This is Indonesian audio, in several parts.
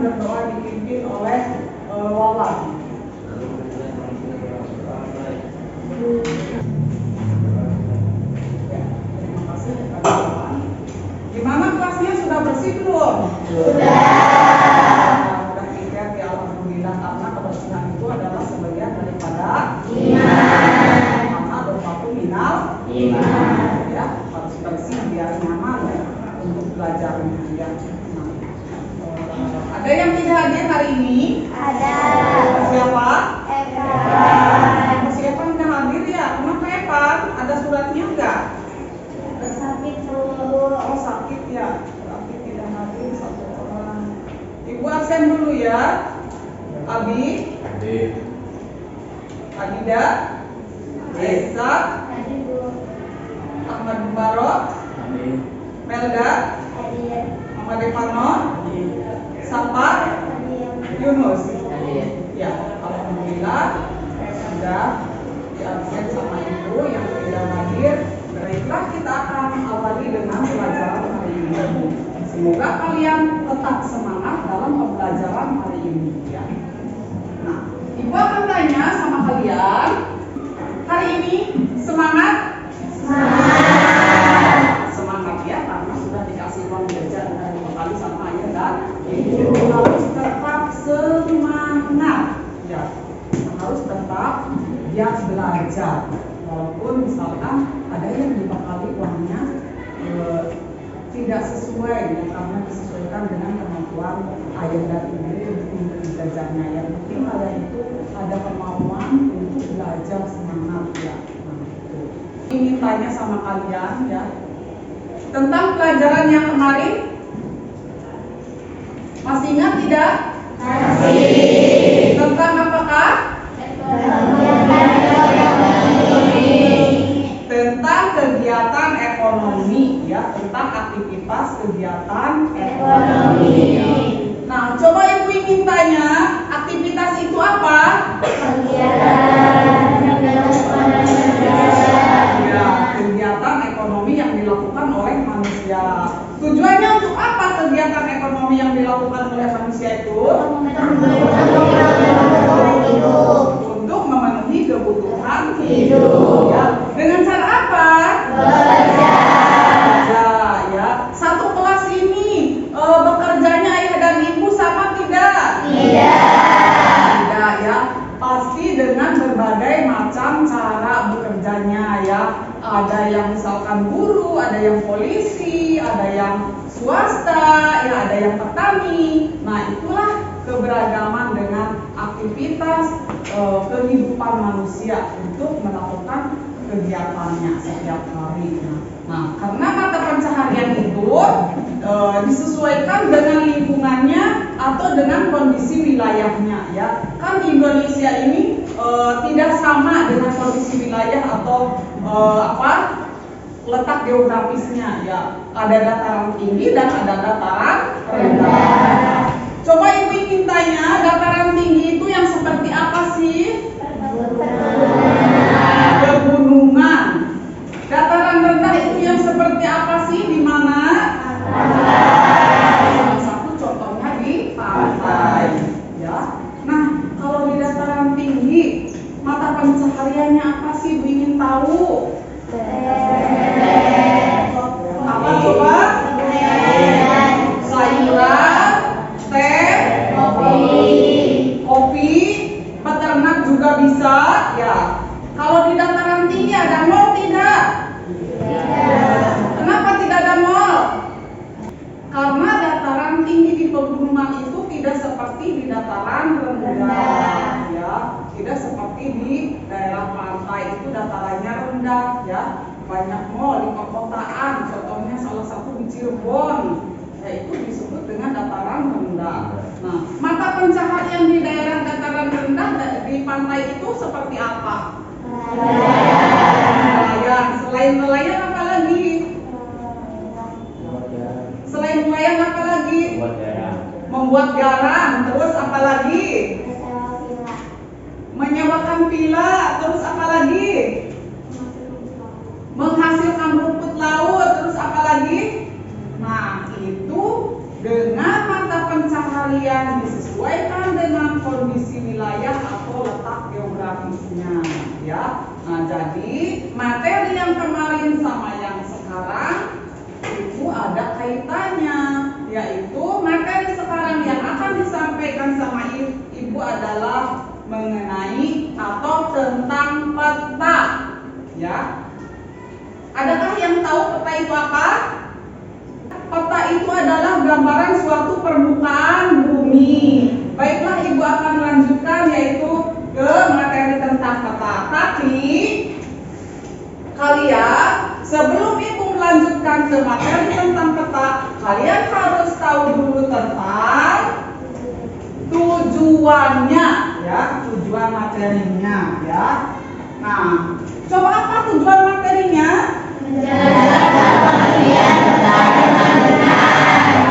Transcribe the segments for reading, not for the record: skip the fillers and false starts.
berdoa dipimpin oleh Wawan. Terima kasih kepada Wawan. Gimana kelasnya, sudah bersih belum? Sudah tiket ya, alhamdulillah, karena kebersihan itu adalah sebagian daripada iman. Maka doa minal iman. Ya, harus bersih biar nyaman ya untuk belajarnya ya. Ada yang tidak hadir hari ini? Ada. Siapa? Evan. Siapa yang tidak hadir ya? Kenapa Evan? Ada suratnya enggak? Sakit Bu. Oh sakit ya, berarti tidak hadir satu orang. Ibu absen dulu ya. Abi, Adida, Esa, Ahmad Barok, Melda, Muhammad Devano, Sapa, Yunus. Ya, alhamdulillah sudah diabsen sama ibu yang tidak hadir. Baiklah, kita akan awali dengan pelajaran hari ini. Semoga kalian tetap semangat dalam pembelajaran hari ini ya. Nah, ibu akan tanya sama kalian, hari ini semangat? Semangat ya, karena sudah dikasih uang jajan dari kali sama ayah dan ibu. Harus tetap semangat ya, harus tetap giat belajar. Walaupun misalkan ada yang dibekali uangnya tidak sesuai ya, karena disesuaikan dengan kemampuan ayah dan ibu untuk membeli jajannya. Yang penting kalian itu ada kemauan untuk belajar, semangat ya. Nah, itu. Ingin tanya sama kalian ya tentang pelajaran yang kemarin, masih ingat tidak? Masih. Tentang apakah? Tentang kegiatan ekonomi ya, tentang aktivitas kegiatan ekonomi. Nah, coba ibu ingin tanya, aktivitas itu apa? Ya, kegiatan ekonomi yang dilakukan oleh manusia. Tujuannya untuk apa kegiatan ekonomi yang dilakukan oleh manusia itu? Untuk memenuhi kebutuhan hidup. Ya. Dengan cara apa? Belajar. Ya. Satu kelas ini bekerjanya ayah dan ibu sama tidak? Tidak ya. Pasti dengan berbagai macam cara bekerjanya ya. Ada yang misalkan guru, ada yang polisi, ada yang swasta, ya ada yang petani. Nah, itulah keberagaman dengan aktivitas kehidupan manusia untuk melakukan kegiatannya setiap hari. Nah, karena mata pencaharian itu disesuaikan dengan lingkungannya atau dengan kondisi wilayahnya ya. Kan Indonesia ini tidak sama dengan kondisi wilayah atau letak geografisnya ya. Ada dataran tinggi dan ada dataran rendah. Coba ibu ingin tanya, dataran tinggi itu yang seperti apa sih? Pegunungan. Dataran rendah itu yang seperti apa sih? Di mana? Salah satu contohnya di pantai. Ya. Nah, kalau di dataran tinggi, mata pencahariannya apa sih? Bu ingin tahu? Apa coba? Sayuran, teh, kopi, peternak juga bisa ya. Kalau di dataran tinggi ada mall tidak? Kenapa tidak ada mall? Karena dataran tinggi di pegunungan itu tidak seperti di dataran rendah ya. Tidak seperti di daerah pantai itu datarannya rendah ya. Banyak mall di perkotaan, contohnya salah satu di Cirebon, yaitu disebut dengan dataran rendah. Nah, mata pencaharian di daerah dataran rendah di pantai itu seperti apa? Nelayan. Selain nelayan apa lagi? Selain nelayan apa lagi? Membuat garam. Terus apa lagi? Menyewakan villa. Terus apa lagi? Menghasilkan rumput laut. Terus apa lagi? Nah, itu dengan mata pencaharian kalian disesuaikan dengan kondisi wilayah atau letak geografisnya, ya. Nah, jadi materi yang kemarin sama yang sekarang itu ada kaitannya, yaitu materi sekarang yang akan disampaikan sama ibu adalah mengenai atau tentang peta, ya. Adakah yang tahu peta itu apa? Peta itu adalah gambaran suatu permukaan bumi. Baiklah, ibu akan lanjutkan yaitu ke materi tentang peta. Tapi kalian sebelum ibu melanjutkan ke materi tentang peta, kalian harus tahu dulu tentang tujuannya, ya, tujuan materinya, ya. Nah, coba apa tujuan materinya?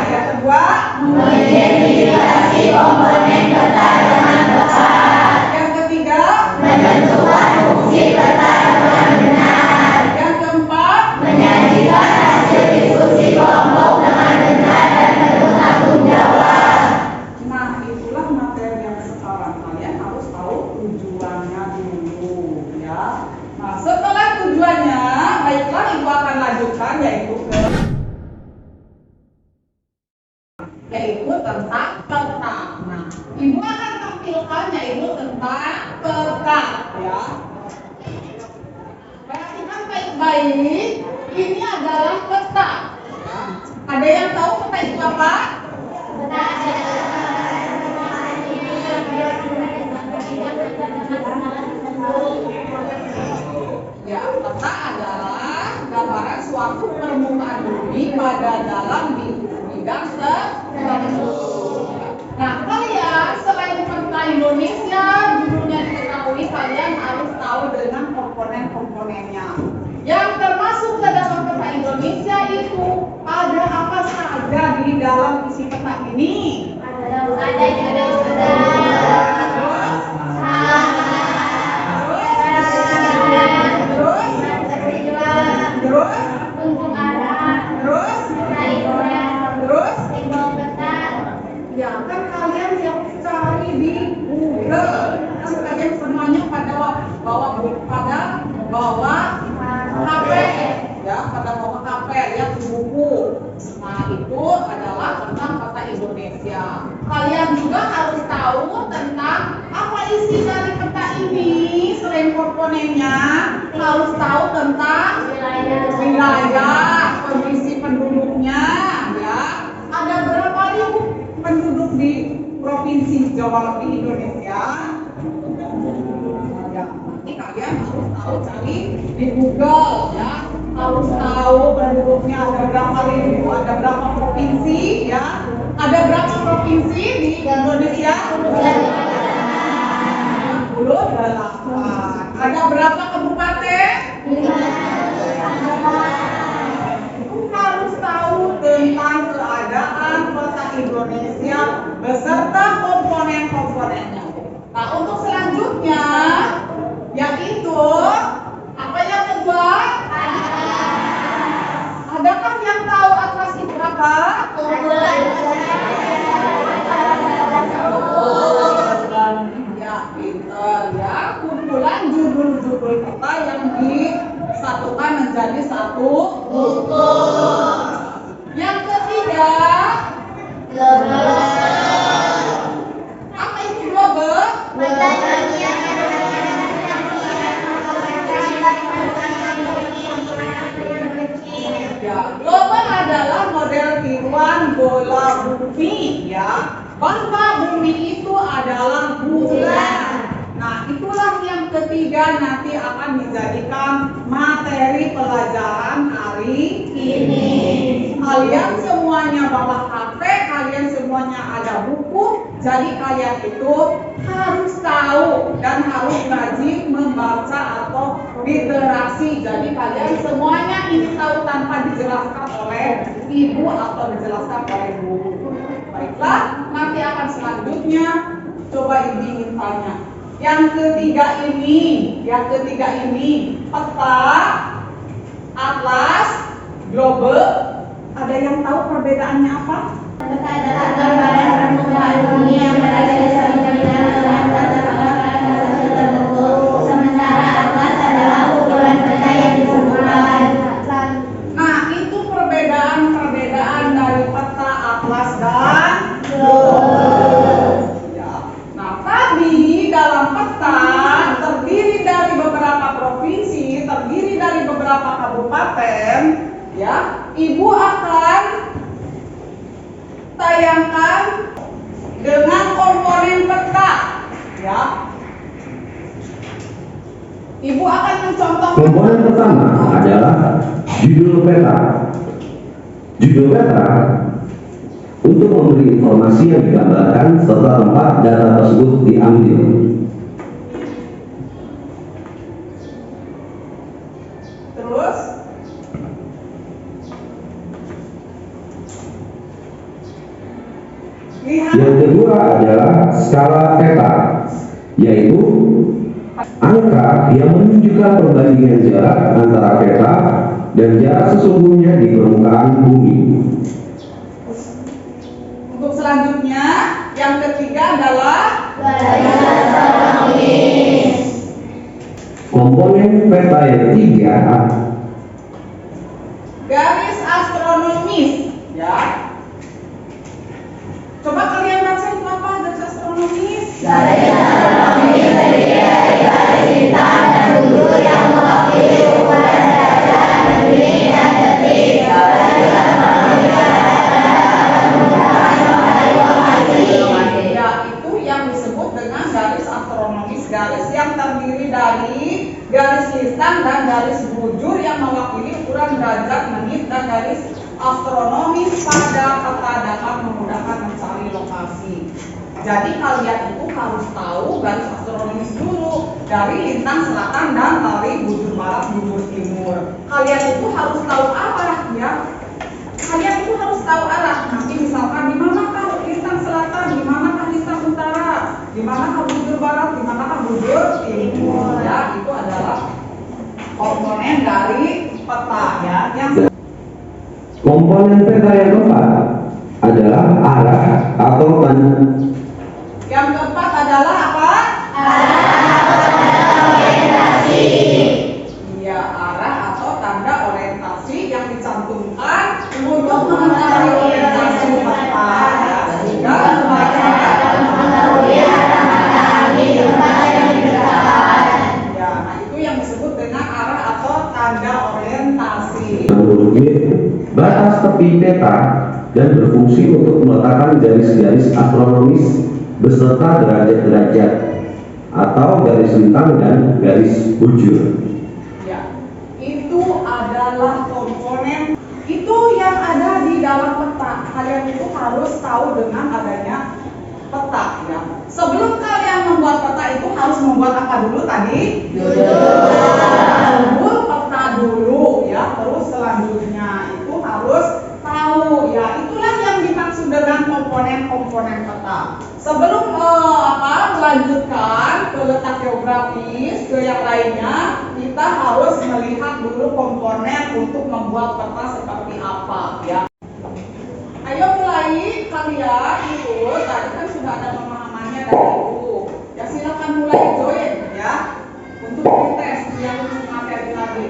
Yang kedua, mengidentifikasi komponen peta dengan tepat. yang ketiga, Menentukan fungsi peta dengan benar. yang keempat, Menyajikan hasil diskusi kelompok dengan benar dan penuh tanggung jawab. nah itulah materi yang sekarang. Kalian harus tahu tujuannya dulu, ya. Nah, setelah tujuannya, baiklah ibu akan lanjutkan yaitu tentang peta. Nah, ibu akan tampilkan yaitu tentang peta, ya. Perhatikan baik-baik, ini adalah peta. Ya. Ada yang tahu peta itu apa? Ya, peta adalah gambaran suatu permukaan bumi pada dalam bidang tertentu. Nah, kalian selain peta Indonesia, judulnya diketahui, kalian harus tahu dengan komponen-komponennya. Yang termasuk ke dalam peta Indonesia itu ada apa saja di dalam isi peta ini? Ya kan kalian yang cari di Google, kan kalian semuanya bawa HP, ya, pada bawa HP, ya, buku. Nah, itu adalah tentang peta Indonesia. Kalian juga harus tahu tentang apa isi dari peta ini. Selain komponennya, harus tahu tentang wilayah, kondisi penduduknya, ya. Ada berapa ribu penduduk di provinsi Jawa di Indonesia? Ya, ini kalian harus tahu, cari di Google, ya. Harus tahu penduduknya ada berapa ribu, ada berapa provinsi, ya. Ada berapa provinsi di Indonesia? 28. Ada berapa kabupaten? Harus tahu tentang keadaan peta Indonesia beserta komponen-komponennya. Nah, untuk selanjutnya yaitu apa yang kedua? Adakah yang tahu atlas itu apa? Ya, pintar, ya. Kumpulan judul-judul peta yang disatukan menjadi satu buku. Yang ketiga, apa itu global? Ya, global adalah model tiruan bola bumi, ya. Bahwa bumi itu adalah bulan. Nah, itulah yang ketiga nanti akan dijadikan materi pelajaran hari ini. Kalian semuanya bawa HP, kalian semuanya ada buku, jadi kalian itu harus tahu dan harus rajin membaca atau literasi. Jadi kalian semuanya ini tahu tanpa dijelaskan oleh ibu atau dijelaskan oleh guru. Baiklah, nanti akan selanjutnya coba ibu ingin tanya. Yang ketiga ini peta, atlas, global. Ada yang tahu perbedaannya apa? Peta adalah gambaran permukaan bumi yang berada di samudra dengan tata angkasa terbentuk, sementara atlas adalah ukuran peta yang dikumpulkan. Nah, itu perbedaan dari peta, atlas, dan globe. Ya. Nah, tadi dalam peta terdiri dari beberapa provinsi, terdiri dari beberapa kabupaten, ya. Ibu akan tayangkan dengan komponen peta, ya. Ibu akan mencontohkan. Komponen pertama adalah judul peta. Judul peta untuk memberi informasi yang digambarkan serta tempat data tersebut diambil. Terus lihat. Yang kedua adalah skala peta, yaitu angka yang menunjukkan perbandingan jarak antara peta dan jarak sesungguhnya di permukaan bumi. Untuk selanjutnya, yang ketiga adalah Garis astronomis. Komponen peta yang ketiga garis astronomis, ya. Coba kalian baca itu apa garis astronomis? Garis astronomis terdiri dari garis bintang dan bujur yang mewakili ukuran derajat, menit, dan detik. Garis astronomis akan menggunakan mengenai lokasi. Ya, itu yang disebut dengan garis astronomis, garis yang terdiri dari garis lintang dan garis bujur yang mewakili ukuran derajat, menit, dan garis astronomis pada peta dapat memudahkan mencari lokasi. Jadi kalian itu harus tahu garis astronomis dulu dari lintang selatan dan dari bujur barat, bujur timur. Kalian itu harus tahu arah, ya. Kalian itu harus tahu arah. Nanti misalkan di manakah lintang selatan, di manakah lintang utara, di manakah bujur barat, di manakah bujur timur. Ya, itu adalah komponen dari peta, ya. komponen peta yang keempat adalah arah atau tanda. Yang keempat adalah apa? Orientasi. Iya, arah atau tanda orientasi yang dicantumkan untuk mengetahui orientasi peta, ya. Sehingga Dapat mengetahui arah mata angin tempat yang digerakkan. ya, nah itu yang disebut dengan arah atau tanda orientasi. Menurutnya, batas tepi peta dan berfungsi untuk meletakkan garis-garis astronomis beserta derajat-derajat atau garis lintang dan garis bujur. Ya, itu adalah komponen itu yang ada di dalam peta. Kalian itu harus tahu dengan adanya peta, ya. Sebelum kalian membuat peta itu harus membuat apa dulu tadi? Judul peta dulu, ya. Terus selanjutnya itu harus tahu, ya. Itulah yang dimaksud dengan komponen-komponen peta. Sebelum melanjutkan ke letak geografis ke yang lainnya, kita harus melihat dulu komponen untuk membuat peta seperti apa, ya. Ayo mulai kalian itu tadi kan sudah ada pemahamannya dari ibu. Ya silakan mulai join, ya, untuk dites yang materi tadi.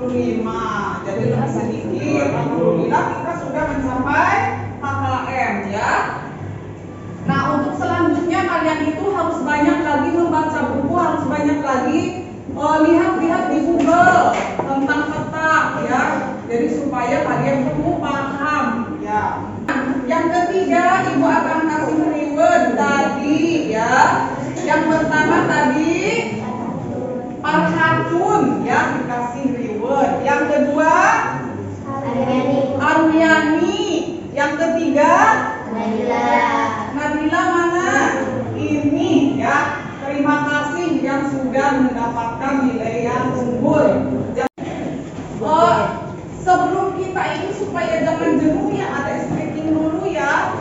Jadi lebih sedikit. Alhamdulillah kita sudah mencapai KKM ya. Nah, untuk selanjutnya kalian itu harus banyak lagi membaca buku, harus banyak lagi lihat-lihat di Google tentang peta ya. Jadi supaya kalian itu paham ya. Yang ketiga, Ibu akan kasih reward tadi ya. Yang pertama tadi Parhatun ya, dikasih reward. Yang kedua Aryani. Yang ketiga Nabila mana? Ini ya. Terima kasih yang sudah mendapatkan nilai yang unggul. Sebelum kita ini supaya jangan jenuh ya, ada stretching dulu ya.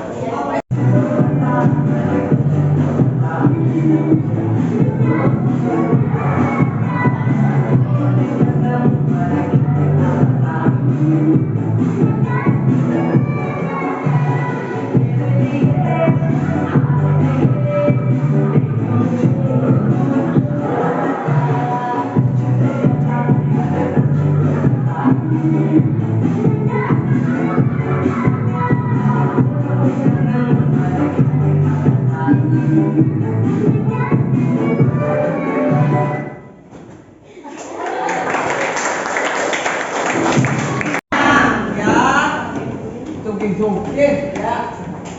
Joget ya.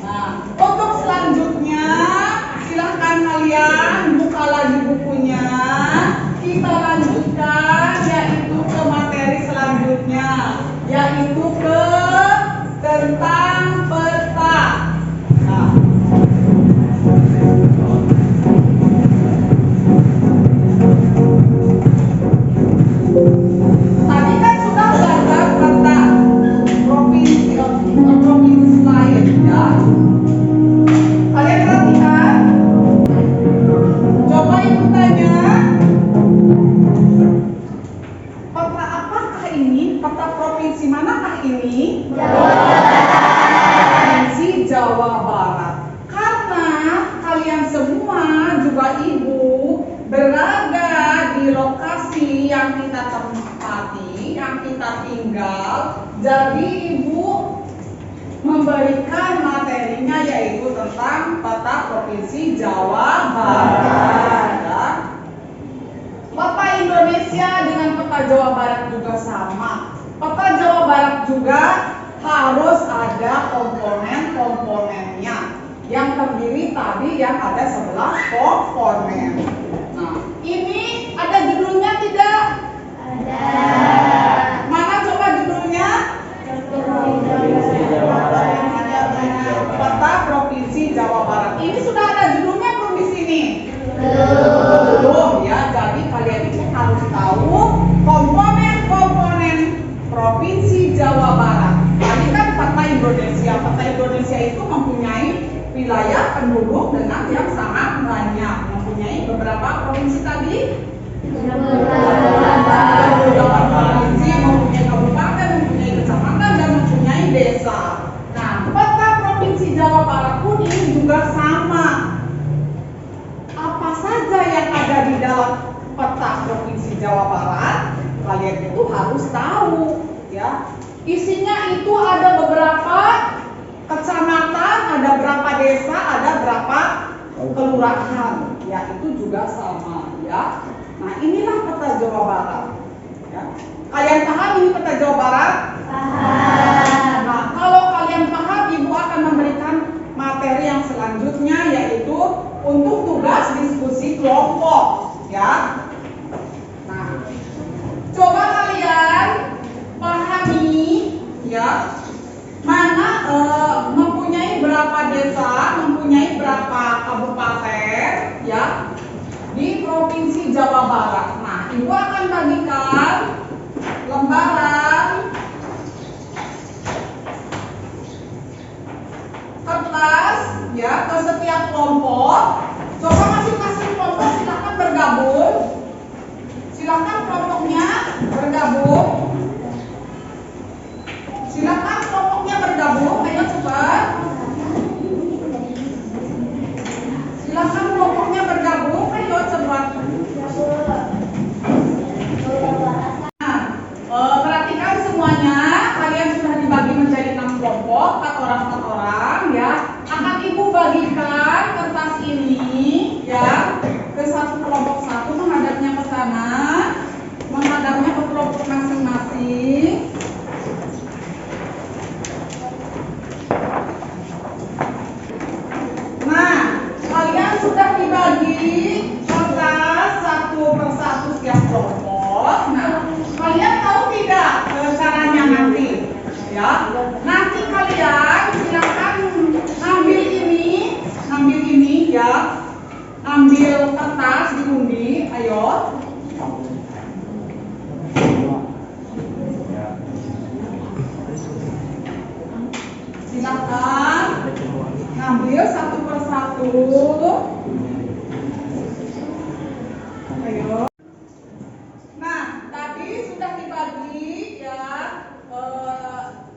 Nah, untuk selanjutnya silahkan kalian buka lagi bukunya. Kita lanjutkan yaitu ke materi selanjutnya, yaitu ke tentang peta. Nah, tadi kan sudah belajar peta provinsi lain ya. Kalian perhatikan. Coba ibu tanya, peta apakah ini? Peta provinsi manakah ini? Provinsi Jawa Barat. Karena kalian semua juga ibu berada di lokasi yang kita tempati, yang kita tinggal. Jadi ibu memberikan materinya yaitu tentang peta provinsi Jawa Barat ya. Peta Indonesia dengan peta Jawa Barat juga sama. Peta Jawa Barat juga harus ada komponen-komponennya yang terdiri tadi yang ada 11 komponen. Nah, ini ada judulnya tidak? Ada. Mana coba judulnya? Peta Provinsi Jawa Barat. Ini sudah ada judulnya belum di sini? Belum ya. Jadi kalian itu harus tahu komponen-komponen Provinsi Jawa Barat. Tadi kan peta Indonesia. Peta Indonesia itu mempunyai wilayah penduduk dengan yang sangat banyak. Mempunyai beberapa provinsi tadi? 28 provinsi, mempunyai kabupaten, mempunyai kecamatan, dan mempunyai desa. Nah, peta Provinsi Jawa Barat pun ini juga sama. Apa saja yang ada di dalam peta Provinsi Jawa Barat, kalian itu harus tahu ya. Isinya itu ada beberapa kecamatan, ada berapa desa, ada berapa kelurahan. Ya, itu juga sama ya. Nah, inilah peta Jawa Barat. Ya. Kalian paham ini peta Jawa Barat? Paham. Nah, kalau kalian paham, ibu akan memberikan materi yang selanjutnya yaitu untuk tugas diskusi kelompok. Ya. Nah, coba kalian pahami ya, mana mempunyai berapa desa, mempunyai berapa kabupaten ya di Provinsi Jawa Barat. Nah, ibu akan bagikan lembaran kertas ya ke setiap kelompok. Coba masing-masing kelompok silakan bergabung. Silakan kelompoknya bergabung. Silakan kelompoknya bergabung. Ayo cepat. Silakan kelompoknya bergabung. Ayo cepat. Nah, Silahkan ngambil satu persatu. Ayo. Nah, tadi sudah dibagi ya.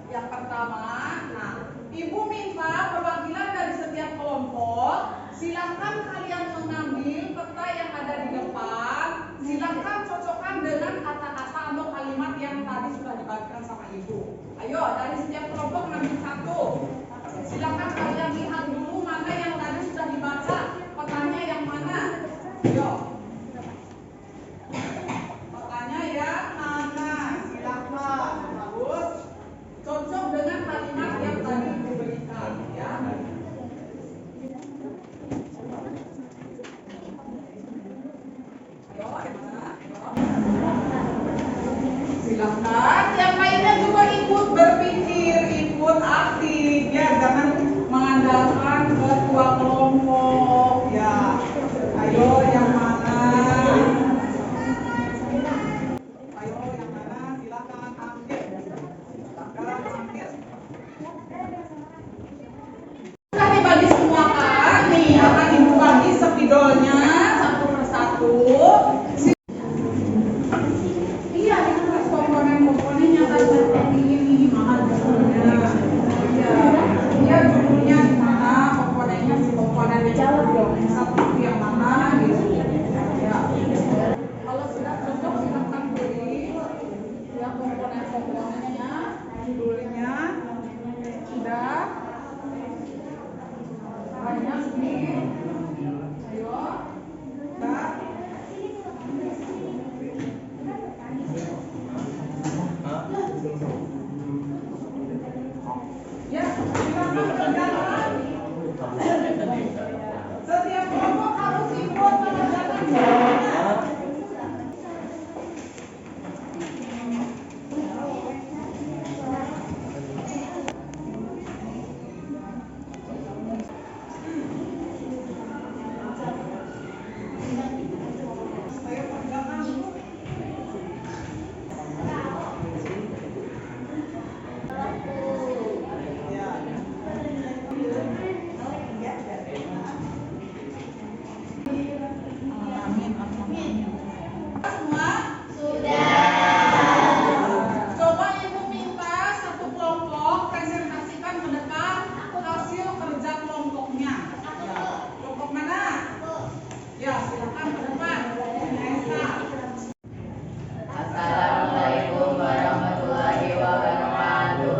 Yang pertama, nah, Ibu minta perwakilan dari setiap kelompok. Silakan kalian mengambil peta yang ada di depan. Silakan cocokkan dengan kata-kata atau kalimat yang tadi sudah dibagikan sama Ibu. Ayo, dari setiap kelompok ngambil satu. Silakan kalian lihat dulu mana yang tadi sudah dibaca. Petanya yang mana? Ayo. Petanya yang mana? Silakan. Bagus. Cocok dengan kalimat yang tadi Ibu berikan ya. Silakan, yang lainnya juga ikut berpikir, ikut aktif ya, jangan mengandalkan ketua kelompok ya. Ayo yang mana? Ayo yang mana? Silakan ambil. Silakan ambil. Sudah dibagi semua kan? Nih akan Ibu bagi spidolnya satu persatu. Komponen-komponennya tadi seperti ini, mahal judulnya. Iya, judulnya di mana, komponennya si komponennya yang satu yang mana gitu. Ya. Kalau sudah cocok silakan beli ya komponen-komponennya, judulnya sudah banyak nih. Ayo. Sudah. Ya, silakan kerjakan. Setiap kelompok harus ikut mengerjakannya. Saya kerjakan. Semua? Coba Ibu minta satu kelompok presentasikan ke depan hasil kerja kelompoknya. Ya. Kelompok mana? Ya, silakan ke depan. Nesa. Assalamualaikum warahmatullahi wabarakatuh.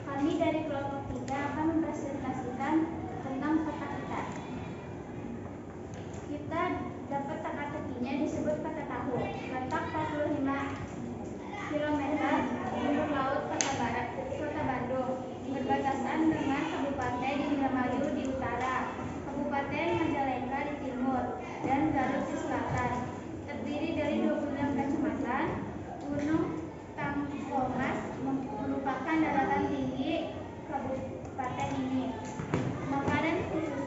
Kami dari kelompok 3 akan mempresentasikan tentang peta kita. Kita dapat teka-tekinya disebut peta tahu. Letak 45 km timur laut Kota Bandung, berbatasan dengan Kabupaten Indramayu di utara, Kabupaten Majalengka di timur, dan Garut di selatan. Terdiri dari 26 kecamatan. Gunung Tampomas merupakan daratan tinggi kabupaten ini. Makanan khusus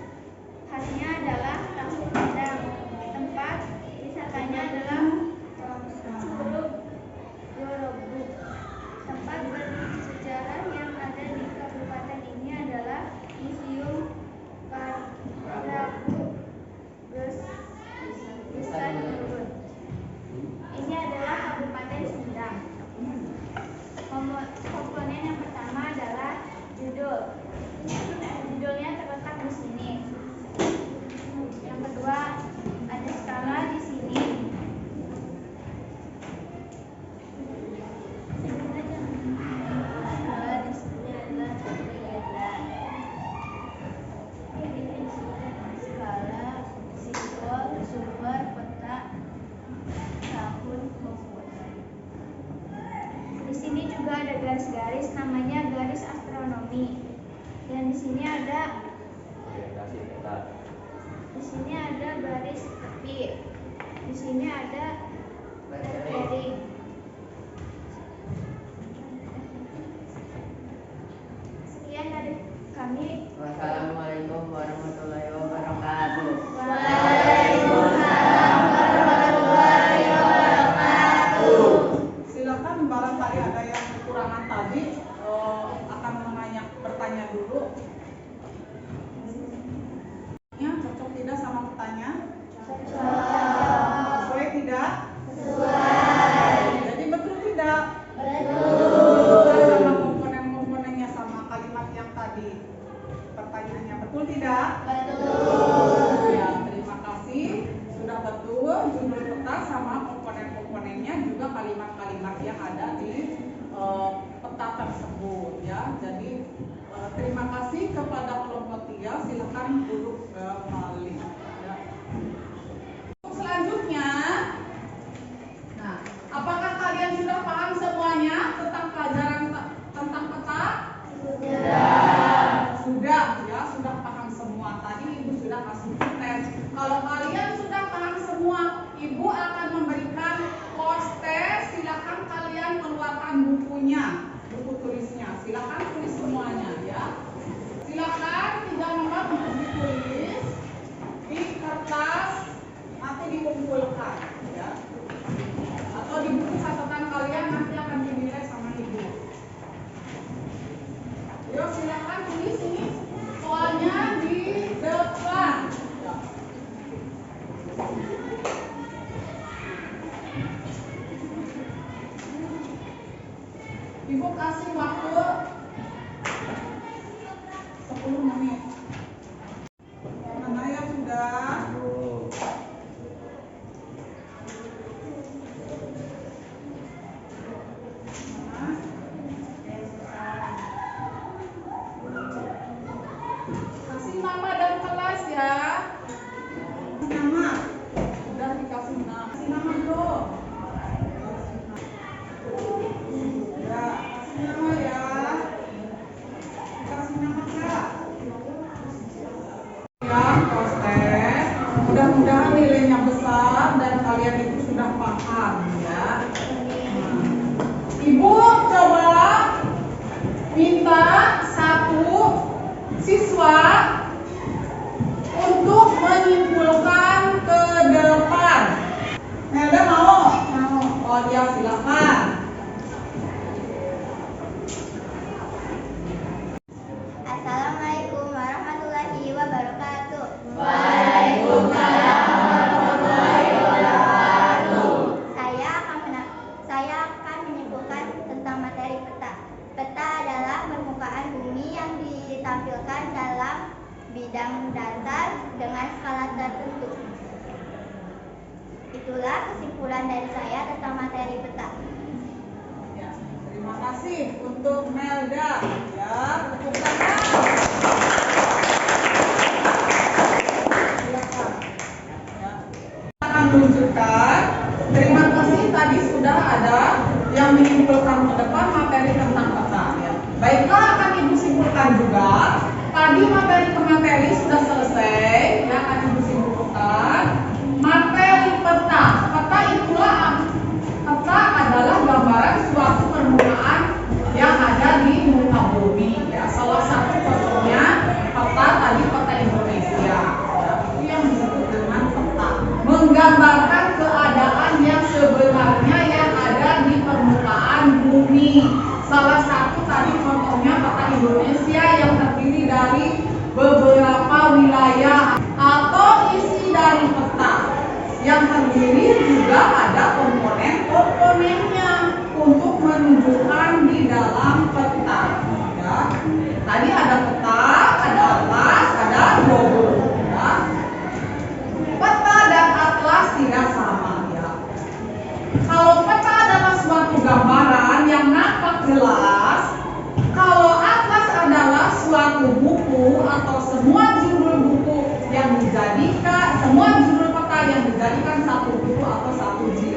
khasnya adalah tahu padang. Tempat wisatanya adalah Curug Gorobu. Tempat bersejarah yang ada di kabupaten ini adalah Museum Prabu Gesan Urut. Ini adalah Kabupaten Sumedang. Komponen yang pertama adalah judul. Judulnya terletak di sini. Yang kedua ada skala di sini. Skala di sini adalah kegiatan. Skala, simbol, sumber, peta, tahun, komponen. Di sini juga ada garis-garis, namanya garis astronomi. Dan di sini ada garis tepi. Di sini ada lettering. Sekian dari kami. Wassalamualaikum warahmatullahi wabarakatuh. Waalaikumsalam warahmatullahi wabarakatuh. match. Kalau kalian sudah paham semua, Ibu akan memberikan poster. Silakan kalian keluarkan bukunya, buku tulisnya. Silakan tulis semuanya ya. Silakan 3 nomor untuk ditulis di kertas, nanti dikumpulkan ya. Atau di buku catatan kalian nanti akan dinilai sama Ibu. Yuk silakan tulis ini soalnya di depan. Ya. Ibu kasih waktu 10 menit. Mana yang sudah? Kasih nama dan kelas ya. Nama. Sudah dikasih nama. Kasih nama dong. Ya, kasih nama ya. Kasih nama Kak. Ya, proses. Mudah-mudahan nilainya besar dan kalian itu sudah paham ya. Ibu coba minta 1 siswa untuk menyimpulkan ke depan. Melda mau? Mau. Oh ya silakan. Assalamualaikum warahmatullahi wabarakatuh. Waalaikumsalam warahmatullahi wabarakatuh. Saya akan menyimpulkan tentang materi peta. Peta adalah permukaan bumi yang ditampilkan dalam bidang datar dengan skala tertentu. Itulah kesimpulan dari saya tentang materi peta. Ya, terima kasih untuk Melda. Ya, tepuk tangan. Silakan. Ya. Akan menunjukkan. Terima kasih tadi sudah ada yang menyimpulkan ke depan materi tentang peta. Ya. Baiklah, akan Ibu simpulkan juga. Tadi materi ke materi sudah selesai. Ya, akan Ibu simpulkan. Materi peta. Peta adalah gambaran suatu permukaan yang ada di muka bumi. Ya, salah satu contohnya peta tadi peta Indonesia. Ya, itu yang disebut dengan peta. Menggambarkan keadaan yang sebenarnya yang ada di permukaan bumi. Salah satu tadi contohnya peta Indonesia yang terdiri dari beberapa wilayah atau isi dari peta yang terdiri juga ada komponen-komponennya untuk menunjukkan di dalam peta. Ya. Tadi ada peta, ada atlas, ada logo. Ya. Peta dan atlas tidak sama. Ya. Kalau peta adalah suatu gambaran yang nampak jelas, kalau atlas adalah suatu buku atau semua judul buku yang dijadikan, semua judul peta yang dijadikan satu buku atau satu jilid.